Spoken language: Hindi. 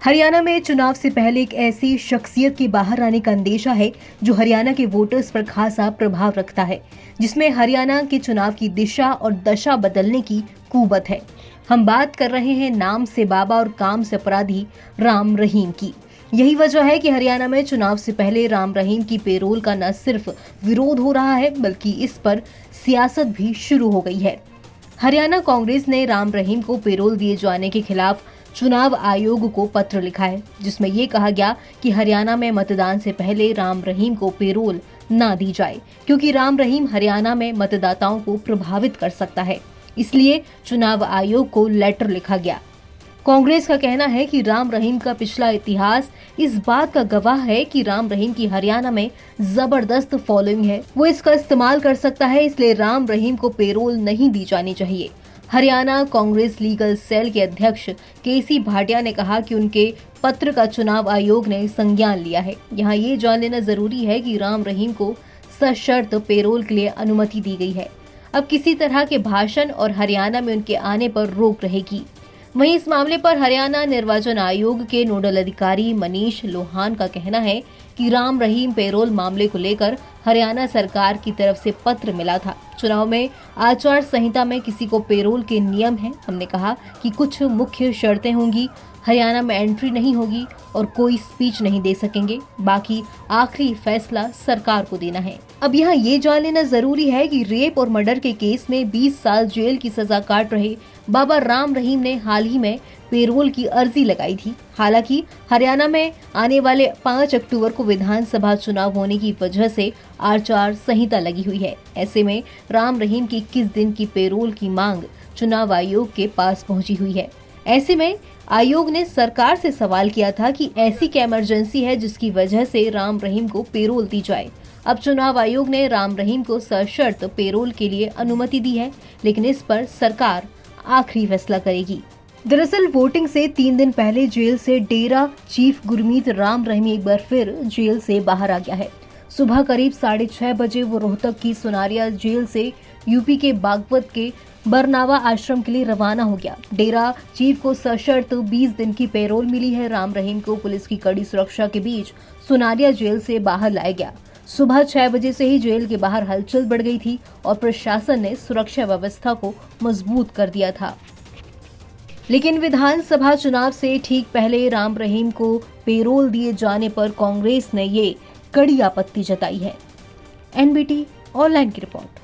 हरियाणा में चुनाव से पहले एक ऐसी शख्सियत के बाहर आने का अंदेशा है जो हरियाणा के वोटर्स पर खासा प्रभाव रखता है, जिसमें हरियाणा के चुनाव की दिशा और दशा बदलने की कुवत है। हम बात कर रहे हैं नाम से बाबा और काम से अपराधी राम रहीम की। यही वजह है कि हरियाणा में चुनाव से पहले राम रहीम की पेरोल का न सिर्फ विरोध हो रहा है, बल्कि इस पर सियासत भी शुरू हो गई है। हरियाणा कांग्रेस ने राम रहीम को पेरोल दिए जाने के खिलाफ चुनाव आयोग को पत्र लिखा है, जिसमें ये कहा गया कि हरियाणा में मतदान से पहले राम रहीम को पेरोल ना दी जाए, क्योंकि राम रहीम हरियाणा में मतदाताओं को प्रभावित कर सकता है। इसलिए चुनाव आयोग को लेटर लिखा गया। कांग्रेस का कहना है कि राम रहीम का पिछला इतिहास इस बात का गवाह है कि राम रहीम की हरियाणा में जबरदस्त फॉलोइंग है, वो इसका इस्तेमाल कर सकता है, इसलिए राम रहीम को पेरोल नहीं दी जानी चाहिए। हरियाणा कांग्रेस लीगल सेल के अध्यक्ष केसी भाटिया ने कहा कि उनके पत्र का चुनाव आयोग ने संज्ञान लिया है। यहाँ ये जान लेना जरूरी है कि राम रहीम को सशर्त पेरोल के लिए अनुमति दी गई है। अब किसी तरह के भाषण और हरियाणा में उनके आने पर रोक रहेगी। वहीं इस मामले पर हरियाणा निर्वाचन आयोग के नोडल अधिकारी मनीष लोहान का कहना है कि राम रहीम पेरोल मामले को लेकर हरियाणा सरकार की तरफ से पत्र मिला था। चुनाव में आचार संहिता में किसी को पेरोल के नियम हैं। हमने कहा कि कुछ मुख्य शर्तें होंगी, हरियाणा में एंट्री नहीं होगी और कोई स्पीच नहीं दे सकेंगे। बाकी आखिरी फैसला सरकार को देना है। अब यहाँ ये जान लेना जरूरी है कि रेप और मर्डर के केस में 20 साल जेल की सजा काट रहे बाबा राम रहीम ने हाल ही में पेरोल की अर्जी लगाई थी। हालांकि हरियाणा में आने वाले 5 अक्टूबर को विधानसभा चुनाव होने की वजह से आचार संहिता लगी हुई है। ऐसे में राम रहीम की 21 दिन की पेरोल की मांग चुनाव आयोग के पास पहुंची हुई है। ऐसे में आयोग ने सरकार से सवाल किया था कि ऐसी क्या इमरजेंसी है जिसकी वजह से राम रहीम को पेरोल दी जाए। अब चुनाव आयोग ने राम रहीम को सशर्त पेरोल के लिए अनुमति दी है, लेकिन इस पर सरकार आखिरी फैसला करेगी। दरअसल वोटिंग से 3 दिन पहले जेल से डेरा चीफ गुरमीत राम रहीम एक बार फिर जेल से बाहर आ गया है। सुबह करीब 6:30 बजे वो रोहतक की सुनारिया जेल से यूपी के बागपत के बरनावा आश्रम के लिए रवाना हो गया। डेरा चीफ को सशर्त 20 दिन की पेरोल मिली है। राम रहीम को पुलिस की कड़ी सुरक्षा के बीच सुनारिया जेल से बाहर लाया गया। सुबह 6 बजे से ही जेल के बाहर हलचल बढ़ गई थी और प्रशासन ने सुरक्षा व्यवस्था को मजबूत कर दिया था। लेकिन विधानसभा चुनाव से ठीक पहले राम रहीम को पेरोल दिए जाने पर कांग्रेस ने ये कड़ी आपत्ति जताई है। एनबीटी ऑनलाइन की रिपोर्ट।